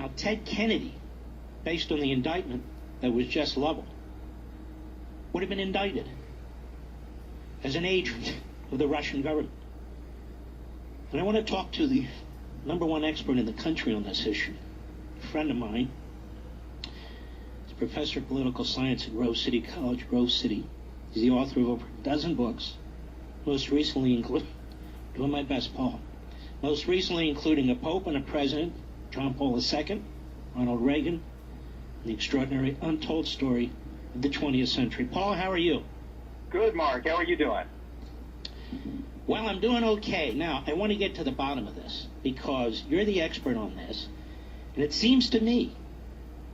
Now, Ted Kennedy, based on the indictment that was just leveled, would have been indicted as an agent of the Russian government. And I want to talk to the #1 expert in the country on this issue, a friend of mine. He's a professor of political science at Grove City College, Grove City. He's the author of over a dozen books, most recently including, doing my best, Paul, most recently including A Pope and a President, John Paul II, Ronald Reagan, and the extraordinary untold story of the 20th century. Paul, how are you? Good, Mark. How are you doing? Well, I'm doing okay. Now, I want to get to the bottom of this because you're the expert on this. And it seems to me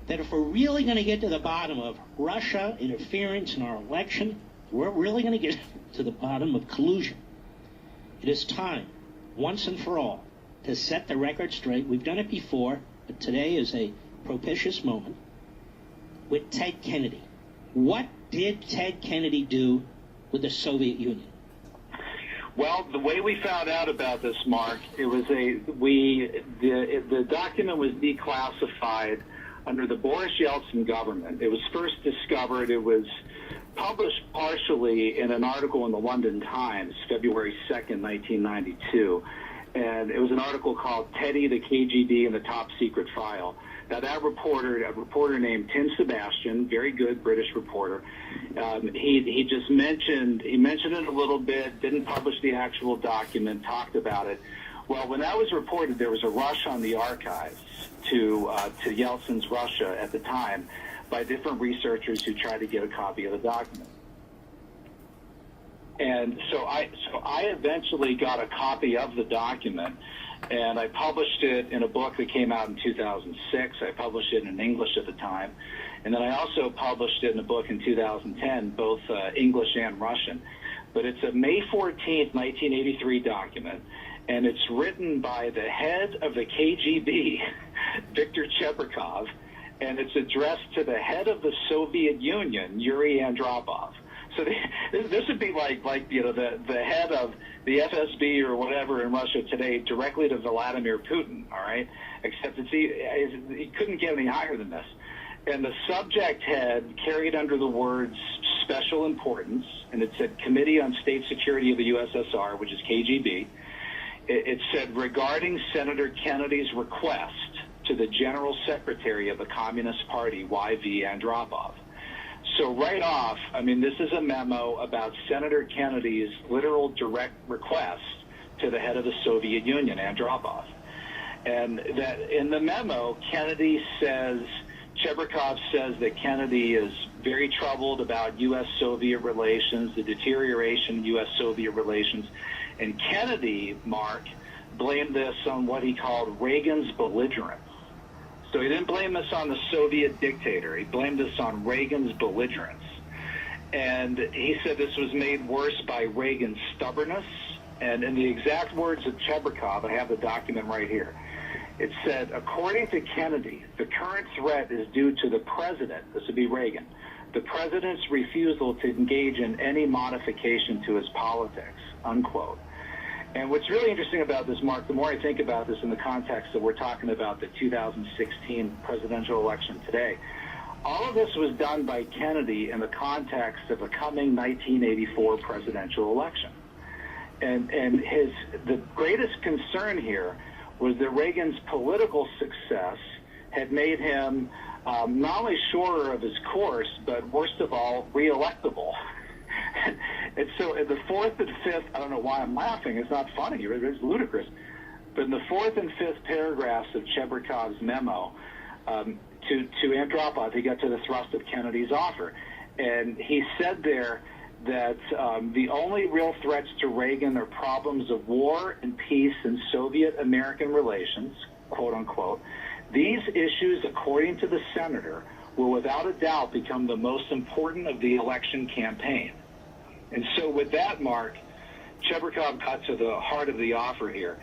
that if we're really going to get to the bottom of Russia interference in our election, we're really going to get to the bottom of collusion. It is time, once and for all, to set the record straight. We've done it before, but today is a propitious moment with Ted Kennedy. What did Ted Kennedy do with the Soviet Union? Well, the way we found out about this, Mark, it was the document was declassified under the Boris Yeltsin government. It was first discovered. It was published partially in an article in the London Times, February 2nd, 1992. And it was an article called Teddy, the KGB, and the Top Secret File. Now, that reporter, a reporter named Tim Sebastian, very good British reporter, he just mentioned it a little bit, didn't publish the actual document, talked about it. Well, when that was reported, there was a rush on the archives to Yeltsin's Russia at the time by different researchers who tried to get a copy of the document. And so I eventually got a copy of the document, and I published it in a book that came out in 2006. I published it in English at the time. And then I also published it in a book in 2010, both English and Russian. But it's a May 14th, 1983 document, and it's written by the head of the KGB, Viktor Chebrikov, and it's addressed to the head of the Soviet Union, Yuri Andropov. So this would be like the head of the FSB or whatever in Russia today directly to Vladimir Putin, all right? Except he couldn't get any higher than this. And the subject head carried under the words special importance, and it said Committee on State Security of the USSR, which is KGB. It said regarding Senator Kennedy's request to the General Secretary of the Communist Party, Y.V. Andropov. So right off, I mean, this is a memo about Senator Kennedy's literal direct request to the head of the Soviet Union, Andropov. And that in the memo, Chebrikov says that Kennedy is very troubled about U.S.-Soviet relations, the deterioration of U.S.-Soviet relations. And Kennedy, Mark, blamed this on what he called Reagan's belligerence. So he didn't blame this on the Soviet dictator. He blamed this on Reagan's belligerence. And he said this was made worse by Reagan's stubbornness. And in the exact words of Chebrikov, I have the document right here. It said, according to Kennedy, the current threat is due to the president, this would be Reagan, the president's refusal to engage in any modification to his politics, unquote. And what's really interesting about this, Mark, the more I think about this in the context that we're talking about the 2016 presidential election today, all of this was done by Kennedy in the context of a coming 1984 presidential election. And the greatest concern here was that Reagan's political success had made him not only surer of his course, but worst of all, re-electable. And so in the fourth and fifth, I don't know why I'm laughing, it's not funny, it's ludicrous, but in the fourth and fifth paragraphs of Chebrikov's memo to Andropov, he got to the thrust of Kennedy's offer. And he said there that the only real threats to Reagan are problems of war and peace and Soviet-American relations, quote unquote. These issues, according to the senator, will without a doubt become the most important of the election campaign. And so with that, Mark, Chebrikov got to the heart of the offer here.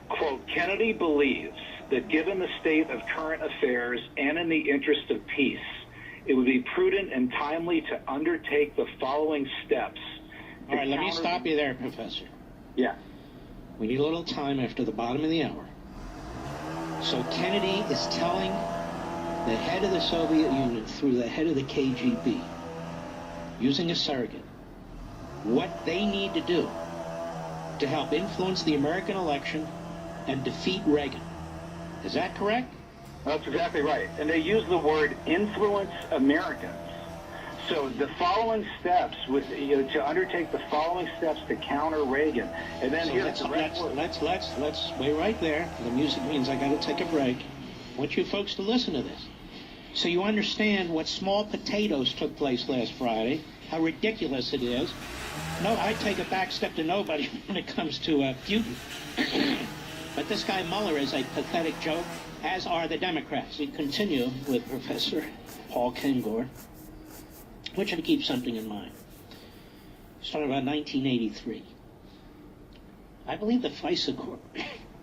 Quote, Kennedy believes that given the state of current affairs and in the interest of peace, it would be prudent and timely to undertake the following steps. All right, let me stop you there, Professor. Yeah. We need a little time after the bottom of the hour. So Kennedy is telling the head of the Soviet Union through the head of the KGB, using a surrogate, what they need to do to help influence the American election and defeat Reagan. Is that correct? That's exactly right. And they use the word influence Americans. So the following steps to undertake the following steps to counter Reagan. And then so let's wait right there. The music means I got to take a break. I want you folks to listen to this, so you understand what small potatoes took place last Friday, how ridiculous it is. No, I take a back step to nobody when it comes to Putin. But this guy Mueller is a pathetic joke, as are the Democrats. We continue with Professor Paul Kengor. I want you to keep something in mind. Starting about 1983. I believe the FISA Court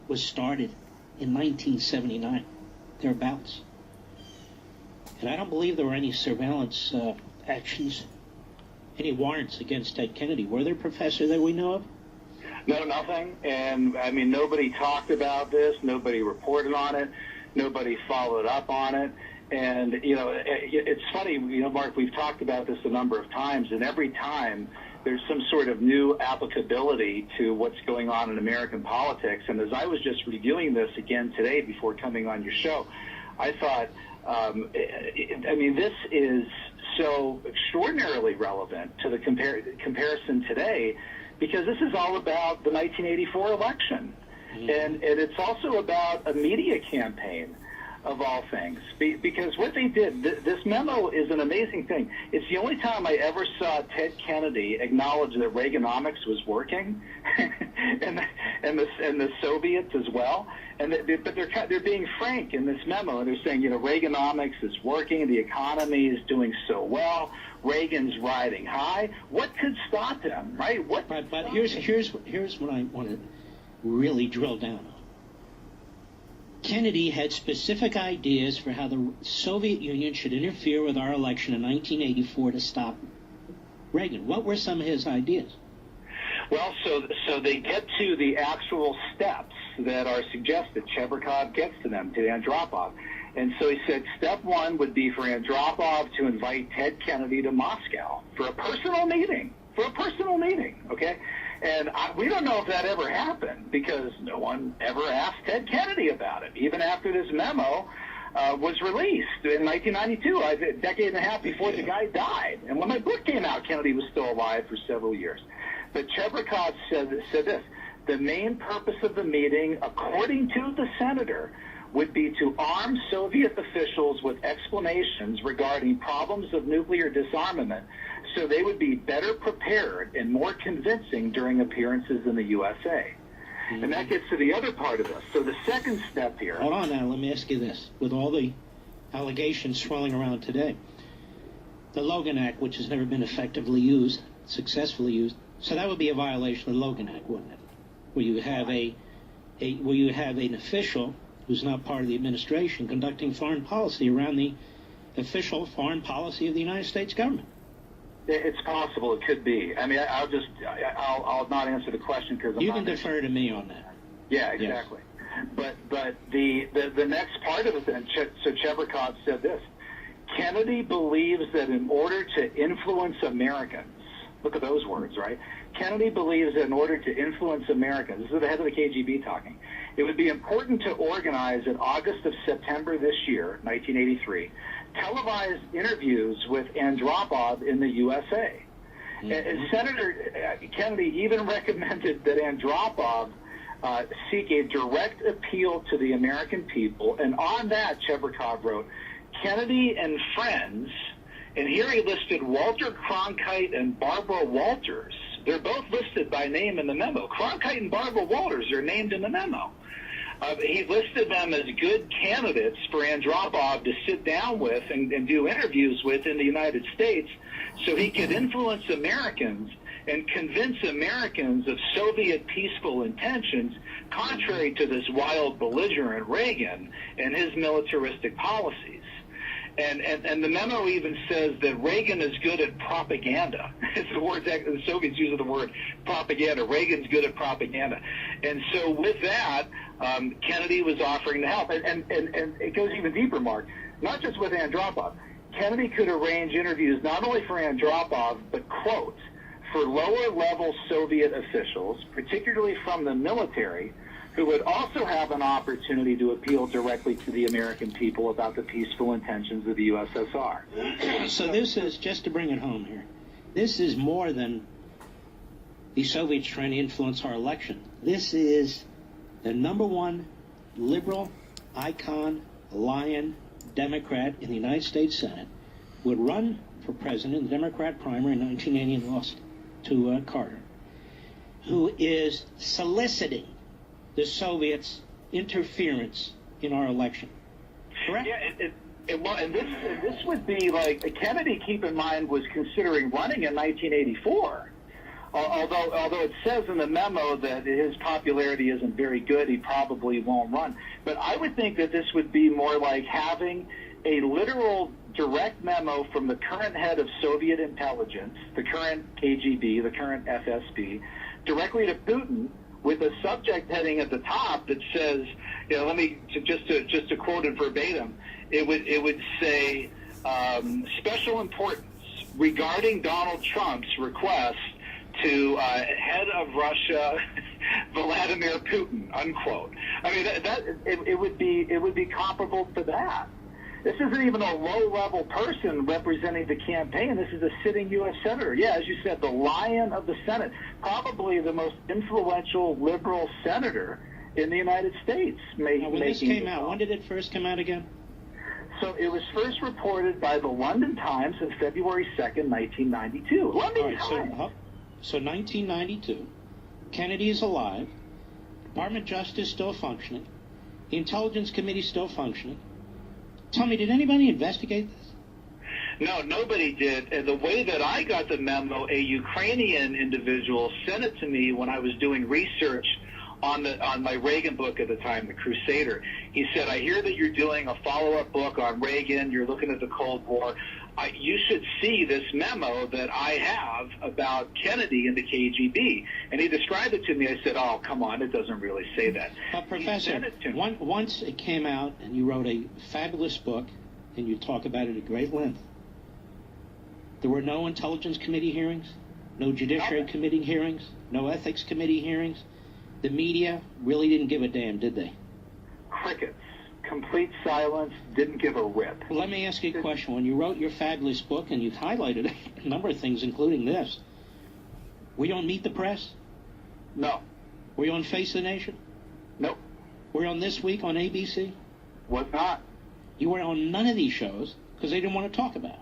was started in 1979, thereabouts. And I don't believe there were any surveillance actions, any warrants against Ted Kennedy. Were there, Professor, that we know of? No, nothing. And, I mean, nobody talked about this. Nobody reported on it. Nobody followed up on it. And, it's funny, Mark, we've talked about this a number of times, and every time there's some sort of new applicability to what's going on in American politics. And as I was just reviewing this again today before coming on your show, I thought, this is so extraordinarily relevant to the comparison today, because this is all about the 1984 election. Mm-hmm. And it's also about a media campaign, of all things, because what they did, this memo is an amazing thing. It's the only time I ever saw Ted Kennedy acknowledge that Reaganomics was working, and the Soviets as well. But they're being frank in this memo, and they're saying, Reaganomics is working, the economy is doing so well, Reagan's riding high. What could stop them, right? But here's what I want to really drill down on. Kennedy had specific ideas for how the Soviet Union should interfere with our election in 1984 to stop Reagan. What were some of his ideas? Well, so they get to the actual steps that are suggested. Chebrikov gets to them, to Andropov. And so he said step one would be for Andropov to invite Ted Kennedy to Moscow for a personal meeting, okay? And we don't know if that ever happened, because no one ever asked Ted Kennedy about it, even after this memo was released in 1992, a decade and a half before the guy died. And when my book came out, Kennedy was still alive for several years. But Chebrikov said this: the main purpose of the meeting, according to the senator, would be to arm Soviet officials with explanations regarding problems of nuclear disarmament, so they would be better prepared and more convincing during appearances in the USA. Mm-hmm. And that gets to the other part of this. So the second step here... Hold on now, let me ask you this. With all the allegations swirling around today, the Logan Act, which has never been effectively used, successfully used, so that would be a violation of the Logan Act, wouldn't it? Where you have an official who's not part of the administration conducting foreign policy around the official foreign policy of the United States government. It's possible. It could be. I mean, I'll not answer the question because you can defer to me on that. Yeah, exactly. Yes. But the next part of it then, so Chebrikov said this: Kennedy believes that in order to influence Americans, look at those words, right? Kennedy believes that in order to influence Americans, this is the head of the KGB talking, it would be important to organize in August of September this year, 1983, televised interviews with Andropov in the USA. Mm-hmm. And Senator Kennedy even recommended that Andropov seek a direct appeal to the American people. And on that, Chebrikov wrote, Kennedy and friends, and here he listed Walter Cronkite and Barbara Walters. They're both listed by name in the memo. Cronkite and Barbara Walters are named in the memo. He listed them as good candidates for Andropov to sit down with and do interviews with in the United States so he could influence Americans and convince Americans of Soviet peaceful intentions, contrary to this wild, belligerent Reagan and his militaristic policies. And the memo even says that Reagan is good at propaganda. It's the word that the Soviets use the word propaganda. Reagan's good at propaganda. And so with that, Kennedy was offering to help. And it goes even deeper, Mark, not just with Andropov. Kennedy could arrange interviews not only for Andropov, but, quote, for lower-level Soviet officials, particularly from the military, who would also have an opportunity to appeal directly to the American people about the peaceful intentions of the USSR. So this is, just to bring it home here, this is more than the Soviets trying to influence our election. This is the number one liberal icon, lion, Democrat in the United States Senate, would run for president in the Democrat primary in 1980 and lost to Carter, who is soliciting the Soviets' interference in our election. Correct? Yeah, and this would be like, Kennedy, keep in mind, was considering running in 1984. Although it says in the memo that his popularity isn't very good, he probably won't run. But I would think that this would be more like having a literal direct memo from the current head of Soviet intelligence, the current KGB, the current FSB, directly to Putin, with a subject heading at the top that says, just to quote it verbatim, it would say special importance regarding Donald Trump's request to head of Russia, Vladimir Putin, unquote. I mean, it would be comparable to that. This isn't even a low-level person representing the campaign. This is a sitting U.S. senator. Yeah, as you said, the lion of the Senate, probably the most influential liberal senator in the United States. When this came out, when did it first come out again? So it was first reported by the London Times on February 2nd, 1992. So 1992, Kennedy is alive, Department of Justice still functioning, the Intelligence Committee still functioning. Tell me, did anybody investigate this? No, nobody did. And the way that I got the memo, a Ukrainian individual sent it to me when I was doing research on my Reagan book at the time, The Crusader. He said, I hear that you're doing a follow-up book on Reagan. You're looking at the Cold War. You should see this memo that I have about Kennedy and the KGB. And he described it to me. I said, oh, come on, it doesn't really say that. Professor, once it came out and you wrote a fabulous book and you talk about it at great length, there were no Intelligence Committee hearings, no Judiciary Committee hearings, no Ethics Committee hearings. The media really didn't give a damn, did they? Crickets. Complete silence, didn't give a rip. Well, let me ask you a question. When you wrote your fabulous book and you highlighted a number of things, including this, were you on Meet the Press? No. Were you on Face the Nation? Nope. Were you on This Week on ABC? Was not. You were on none of these shows because they didn't want to talk about it.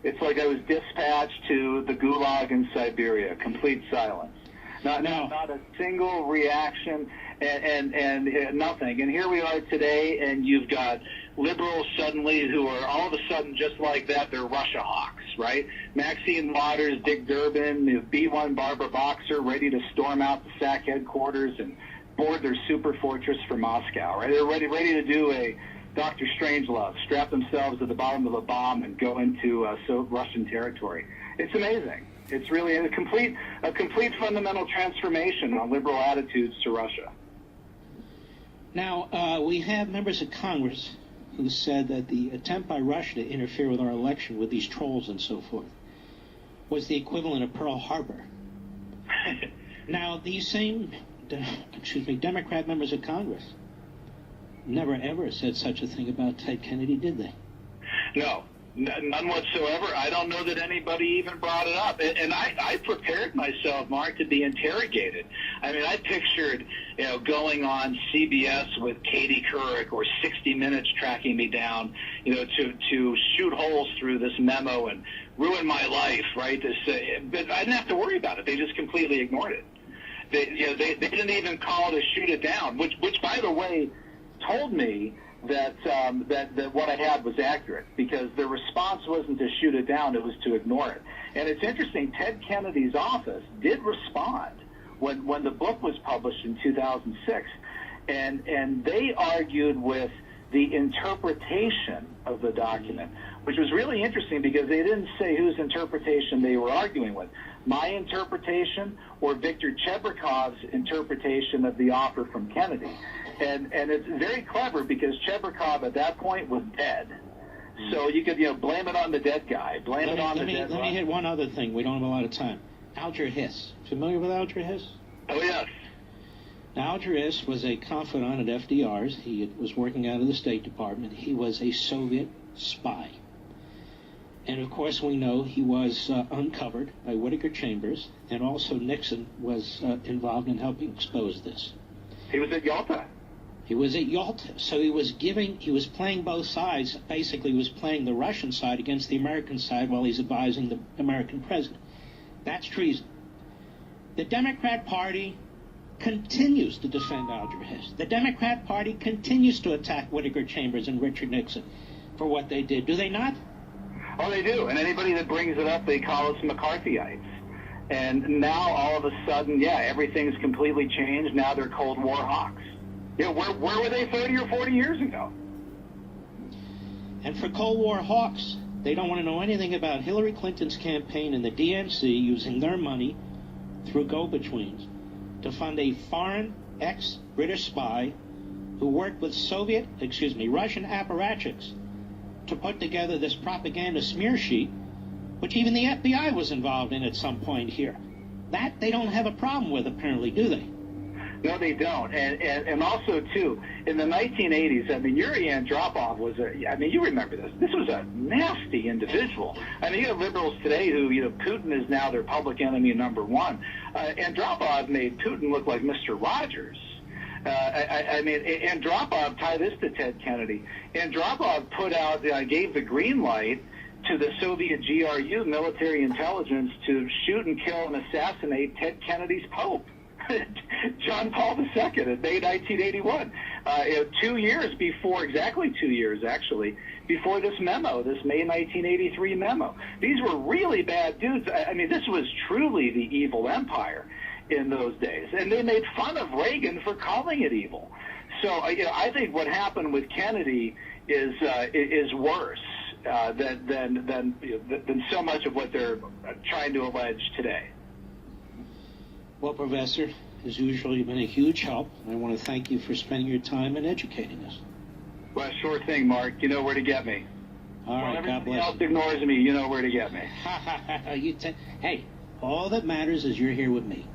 It's like I was dispatched to the Gulag in Siberia. Complete silence. Not a single reaction and nothing. And here we are today, and you've got liberals suddenly who are all of a sudden just like that. They're Russia hawks, right? Maxine Waters, Dick Durbin, the B-1 Barbara Boxer ready to storm out the SAC headquarters and board their super fortress for Moscow, right? They're ready to do a Dr. Strangelove, strap themselves at the bottom of a bomb and go into Russian territory. It's amazing. It's really a complete fundamental transformation on liberal attitudes to Russia. Now, we have members of Congress who said that the attempt by Russia to interfere with our election with these trolls and so forth was the equivalent of Pearl Harbor. Now, these same, Democrat members of Congress never ever said such a thing about Ted Kennedy, did they? No. None whatsoever. I don't know that anybody even brought it up. And I prepared myself, Mark, to be interrogated. I mean, I pictured, going on CBS with Katie Couric or 60 Minutes tracking me down, to shoot holes through this memo and ruin my life, right? But I didn't have to worry about it. They just completely ignored it. They didn't even call to shoot it down, which by the way, told me that what I had was accurate, because the response wasn't to shoot it down, it was to ignore it. And it's interesting, Ted Kennedy's office did respond when the book was published in 2006, and they argued with the interpretation of the document, which was really interesting because they didn't say whose interpretation they were arguing with, my interpretation or Viktor Chebrikov's interpretation of the offer from Kennedy. And it's very clever because Chebrikov at that point was dead. So you could, blame it on the dead guy. Blame it on the dead guy. Let me hit one other thing. We don't have a lot of time. Alger Hiss. Familiar with Alger Hiss? Oh, yes. Now, Alger Hiss was a confidant at FDR's. He was working out of the State Department. He was a Soviet spy. And, of course, we know he was uncovered by Whittaker Chambers, and also Nixon was involved in helping expose this. He was at Yalta. He was at Yalta. So he was playing both sides. Basically, he was playing the Russian side against the American side while he's advising the American president. That's treason. The Democrat Party continues to defend Alger Hiss. The Democrat Party continues to attack Whittaker Chambers and Richard Nixon for what they did. Do they not? Oh, they do. And anybody that brings it up, they call us McCarthyites. And now, all of a sudden, everything's completely changed. Now they're Cold War hawks. Where were they 30 or 40 years ago? And for Cold War hawks, they don't want to know anything about Hillary Clinton's campaign and the DNC using their money through go-betweens to fund a foreign ex-British spy who worked with Russian apparatchiks to put together this propaganda smear sheet, which even the FBI was involved in at some point here. That they don't have a problem with, apparently, do they? No, they don't. And also, too, in the 1980s, Yuri Andropov was you remember this. This was a nasty individual. You have liberals today who, Putin is now their public enemy number one. Andropov made Putin look like Mr. Rogers. Andropov, tie this to Ted Kennedy. Andropov gave the green light to the Soviet GRU, military intelligence, to shoot and kill and assassinate Ted Kennedy's Pope, John Paul II, in May 1981. 2 years before, exactly 2 years, actually, before this memo, this May 1983 memo. These were really bad dudes. This was truly the evil empire in those days. And they made fun of Reagan for calling it evil. So, I think what happened with Kennedy is worse than so much of what they're trying to allege today. Well, Professor, as usual, you've been a huge help. I want to thank you for spending your time and educating us. Well, sure thing, Mark. You know where to get me. All right, God bless you. Everybody else ignores me. You know where to get me. Hey, all that matters is you're here with me.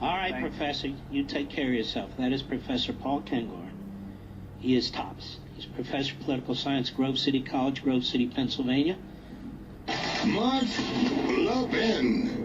All right, Thanks. Professor, you take care of yourself. That is Professor Paul Kengor. He is tops. He's Professor of Political Science, Grove City College, Grove City, Pennsylvania. Mark Levin.